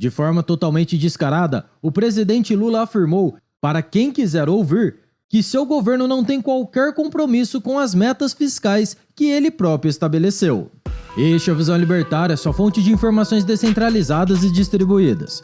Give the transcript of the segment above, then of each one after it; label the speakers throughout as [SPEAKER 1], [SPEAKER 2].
[SPEAKER 1] De forma totalmente descarada, o presidente Lula afirmou, para quem quiser ouvir, que seu governo não tem qualquer compromisso com as metas fiscais que ele próprio estabeleceu. Este é a Visão Libertária, sua fonte de informações descentralizadas e distribuídas.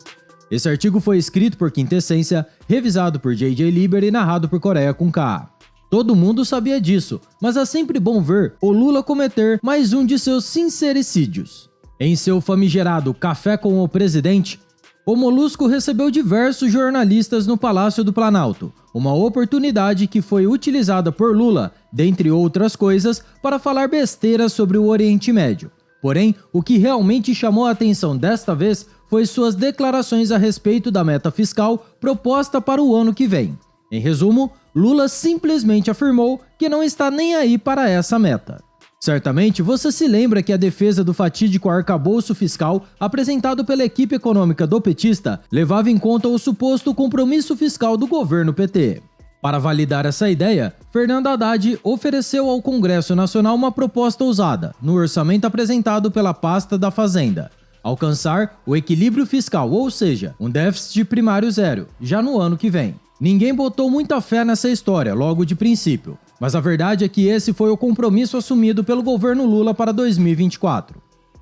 [SPEAKER 1] Esse artigo foi escrito por Quintessência, revisado por JJ Liber e narrado por Coreia com K. Todo mundo sabia disso, mas é sempre bom ver o Lula cometer mais um de seus sincericídios. Em seu famigerado Café com o Presidente, o Molusco recebeu diversos jornalistas no Palácio do Planalto, uma oportunidade que foi utilizada por Lula, dentre outras coisas, para falar besteiras sobre o Oriente Médio. Porém, o que realmente chamou a atenção desta vez foi suas declarações a respeito da meta fiscal proposta para o ano que vem. Em resumo, Lula simplesmente afirmou que não está nem aí para essa meta. Certamente você se lembra que a defesa do fatídico arcabouço fiscal apresentado pela equipe econômica do petista levava em conta o suposto compromisso fiscal do governo PT. Para validar essa ideia, Fernando Haddad ofereceu ao Congresso Nacional uma proposta ousada, no orçamento apresentado pela pasta da Fazenda: alcançar o equilíbrio fiscal, ou seja, um déficit primário zero, já no ano que vem. Ninguém botou muita fé nessa história logo de princípio, mas a verdade é que esse foi o compromisso assumido pelo governo Lula para 2024.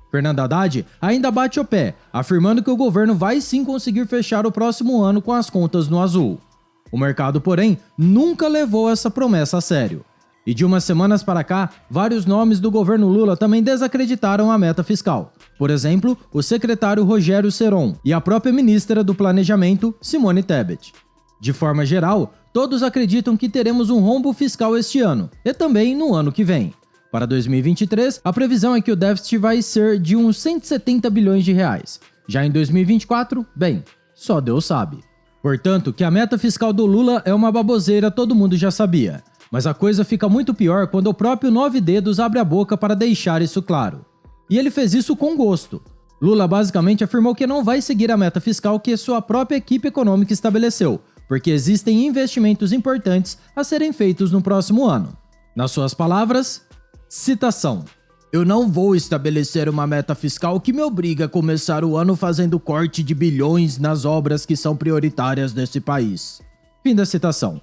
[SPEAKER 1] Fernando Haddad ainda bate o pé, afirmando que o governo vai sim conseguir fechar o próximo ano com as contas no azul. O mercado, porém, nunca levou essa promessa a sério. E de umas semanas para cá, vários nomes do governo Lula também desacreditaram a meta fiscal. Por exemplo, o secretário Rogério Ceron e a própria ministra do Planejamento, Simone Tebet. De forma geral, todos acreditam que teremos um rombo fiscal este ano, e também no ano que vem. Para 2023, a previsão é que o déficit vai ser de uns 170 bilhões de reais. Já em 2024, bem, só Deus sabe. Portanto, que a meta fiscal do Lula é uma baboseira, todo mundo já sabia. Mas a coisa fica muito pior quando o próprio Nove Dedos abre a boca para deixar isso claro. E ele fez isso com gosto. Lula basicamente afirmou que não vai seguir a meta fiscal que sua própria equipe econômica estabeleceu, porque existem investimentos importantes a serem feitos no próximo ano. Nas suas palavras, citação: "Eu não vou estabelecer uma meta fiscal que me obriga a começar o ano fazendo corte de bilhões nas obras que são prioritárias desse país." Fim da citação.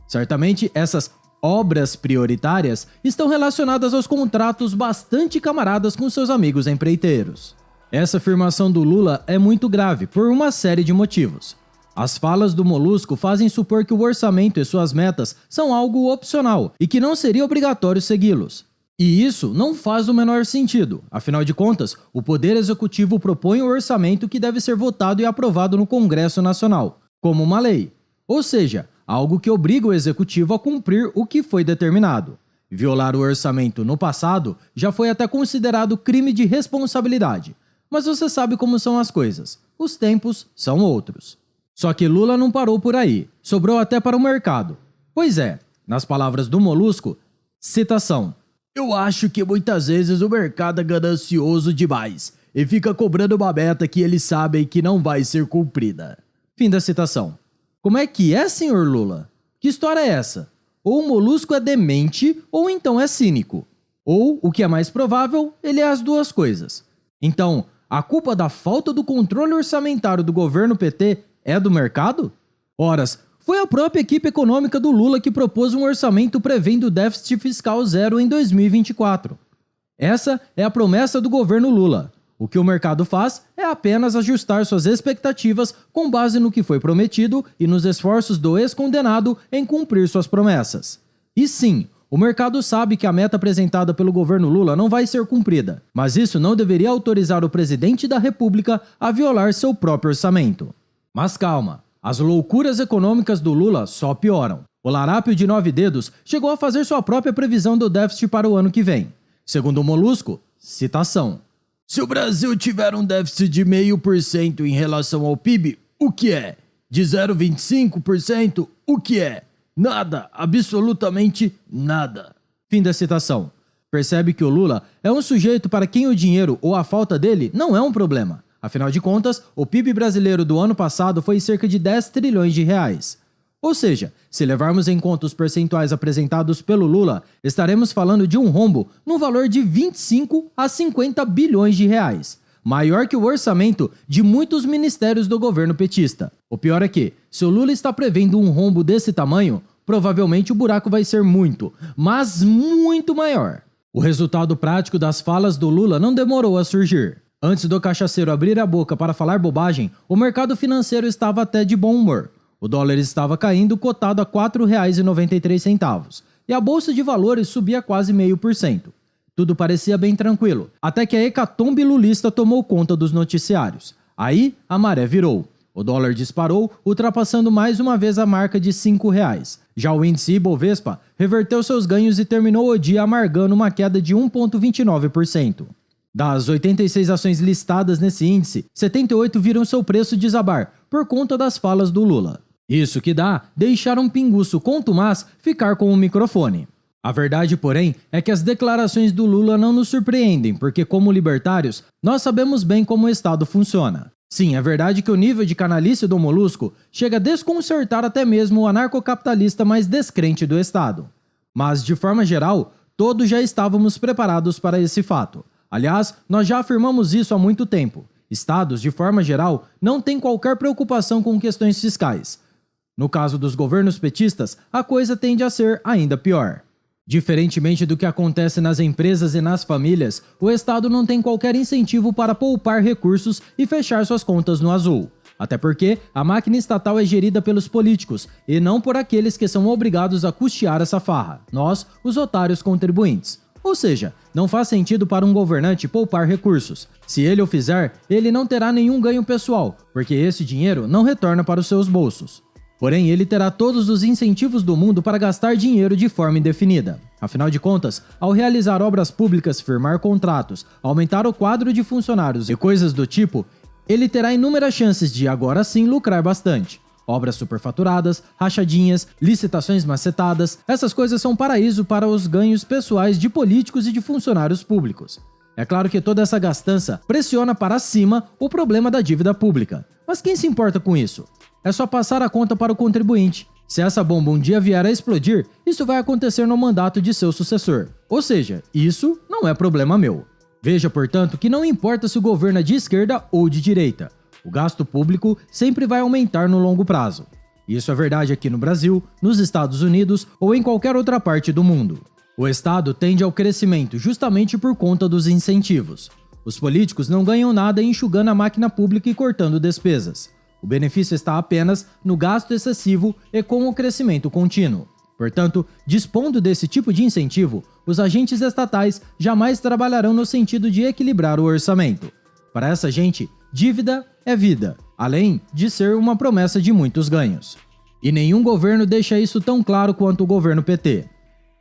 [SPEAKER 1] Certamente essas obras prioritárias estão relacionadas aos contratos bastante camaradas com seus amigos empreiteiros. Essa afirmação do Lula é muito grave por uma série de motivos. As falas do Molusco fazem supor que o orçamento e suas metas são algo opcional e que não seria obrigatório segui-los. E isso não faz o menor sentido, afinal de contas, o Poder Executivo propõe o orçamento que deve ser votado e aprovado no Congresso Nacional, como uma lei, ou seja, algo que obriga o Executivo a cumprir o que foi determinado. Violar o orçamento no passado já foi até considerado crime de responsabilidade, mas você sabe como são as coisas, os tempos são outros. Só que Lula não parou por aí, sobrou até para o mercado. Pois é, nas palavras do Molusco, citação: "Eu acho que muitas vezes o mercado é ganancioso demais e fica cobrando uma meta que eles sabem que não vai ser cumprida." Fim da citação. Como é que é, senhor Lula? Que história é essa? Ou o Molusco é demente ou então é cínico. Ou, o que é mais provável, ele é as duas coisas. Então, a culpa da falta do controle orçamentário do governo PT é do mercado? Oras, foi a própria equipe econômica do Lula que propôs um orçamento prevendo déficit fiscal zero em 2024. Essa é a promessa do governo Lula. O que o mercado faz é apenas ajustar suas expectativas com base no que foi prometido e nos esforços do ex-condenado em cumprir suas promessas. E sim, o mercado sabe que a meta apresentada pelo governo Lula não vai ser cumprida, mas isso não deveria autorizar o presidente da República a violar seu próprio orçamento. Mas calma, as loucuras econômicas do Lula só pioram. O larápio de 9 dedos chegou a fazer sua própria previsão do déficit para o ano que vem. Segundo o Molusco, citação: "Se o Brasil tiver um déficit de 0,5% em relação ao PIB, o que é? De 0,25%, o que é? Nada, absolutamente nada." Fim da citação. Percebe que o Lula é um sujeito para quem o dinheiro ou a falta dele não é um problema. Afinal de contas, o PIB brasileiro do ano passado foi cerca de 10 trilhões de reais. Ou seja, se levarmos em conta os percentuais apresentados pelo Lula, estaremos falando de um rombo no valor de 25 a 50 bilhões de reais. maior que o orçamento de muitos ministérios do governo petista. O pior é que, se o Lula está prevendo um rombo desse tamanho, provavelmente o buraco vai ser muito, mas muito maior. O resultado prático das falas do Lula não demorou a surgir. Antes do cachaceiro abrir a boca para falar bobagem, o mercado financeiro estava até de bom humor. O dólar estava caindo, cotado a R$ 4,93, e a bolsa de valores subia quase 0,5%. Tudo parecia bem tranquilo, até que a hecatombe lulista tomou conta dos noticiários. Aí, a maré virou. O dólar disparou, ultrapassando mais uma vez a marca de R$ 5,00. Já o índice Ibovespa reverteu seus ganhos e terminou o dia amargando uma queda de 1,29%. Das 86 ações listadas nesse índice, 78 viram seu preço desabar por conta das falas do Lula. Isso que dá deixar um pinguço contumaz ficar com o microfone. A verdade, porém, é que as declarações do Lula não nos surpreendem, porque como libertários, nós sabemos bem como o Estado funciona. Sim, é verdade que o nível de canalice do Molusco chega a desconcertar até mesmo o anarcocapitalista mais descrente do Estado. Mas, de forma geral, todos já estávamos preparados para esse fato. Aliás, nós já afirmamos isso há muito tempo. Estados, de forma geral, não têm qualquer preocupação com questões fiscais. No caso dos governos petistas, a coisa tende a ser ainda pior. Diferentemente do que acontece nas empresas e nas famílias, o Estado não tem qualquer incentivo para poupar recursos e fechar suas contas no azul. Até porque a máquina estatal é gerida pelos políticos e não por aqueles que são obrigados a custear essa farra, nós, os otários contribuintes. Ou seja, não faz sentido para um governante poupar recursos. Se ele o fizer, ele não terá nenhum ganho pessoal, porque esse dinheiro não retorna para os seus bolsos. Porém, ele terá todos os incentivos do mundo para gastar dinheiro de forma indefinida. Afinal de contas, ao realizar obras públicas, firmar contratos, aumentar o quadro de funcionários e coisas do tipo, ele terá inúmeras chances de, agora sim, lucrar bastante. Obras superfaturadas, rachadinhas, licitações macetadas, essas coisas são paraíso para os ganhos pessoais de políticos e de funcionários públicos. É claro que toda essa gastança pressiona para cima o problema da dívida pública. Mas quem se importa com isso? É só passar a conta para o contribuinte. Se essa bomba um dia vier a explodir, isso vai acontecer no mandato de seu sucessor. Ou seja, isso não é problema meu. Veja, portanto, que não importa se o governo é de esquerda ou de direita. O gasto público sempre vai aumentar no longo prazo. Isso é verdade aqui no Brasil, nos Estados Unidos ou em qualquer outra parte do mundo. O Estado tende ao crescimento justamente por conta dos incentivos. Os políticos não ganham nada enxugando a máquina pública e cortando despesas. O benefício está apenas no gasto excessivo e com o crescimento contínuo. Portanto, dispondo desse tipo de incentivo, os agentes estatais jamais trabalharão no sentido de equilibrar o orçamento. Para essa gente, dívida é vida, além de ser uma promessa de muitos ganhos. E nenhum governo deixa isso tão claro quanto o governo PT.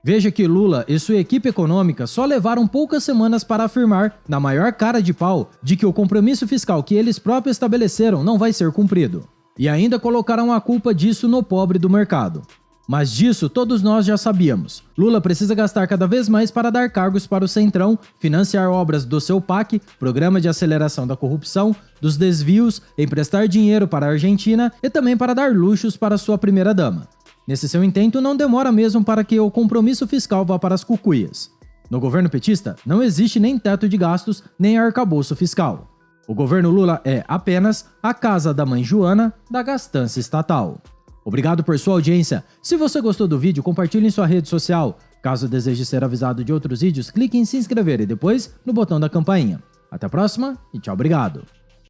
[SPEAKER 1] Veja que Lula e sua equipe econômica só levaram poucas semanas para afirmar, na maior cara de pau, de que o compromisso fiscal que eles próprios estabeleceram não vai ser cumprido. E ainda colocaram a culpa disso no pobre do mercado. Mas disso todos nós já sabíamos. Lula precisa gastar cada vez mais para dar cargos para o Centrão, financiar obras do seu PAC, Programa de Aceleração da Corrupção, dos desvios, emprestar dinheiro para a Argentina e também para dar luxos para sua primeira-dama. Nesse seu intento, não demora mesmo para que o compromisso fiscal vá para as cucuias. No governo petista, não existe nem teto de gastos, nem arcabouço fiscal. O governo Lula é apenas a casa da mãe Joana da gastança estatal. Obrigado por sua audiência. Se você gostou do vídeo, compartilhe em sua rede social. Caso deseje ser avisado de outros vídeos, clique em se inscrever e depois no botão da campainha. Até a próxima e tchau, obrigado.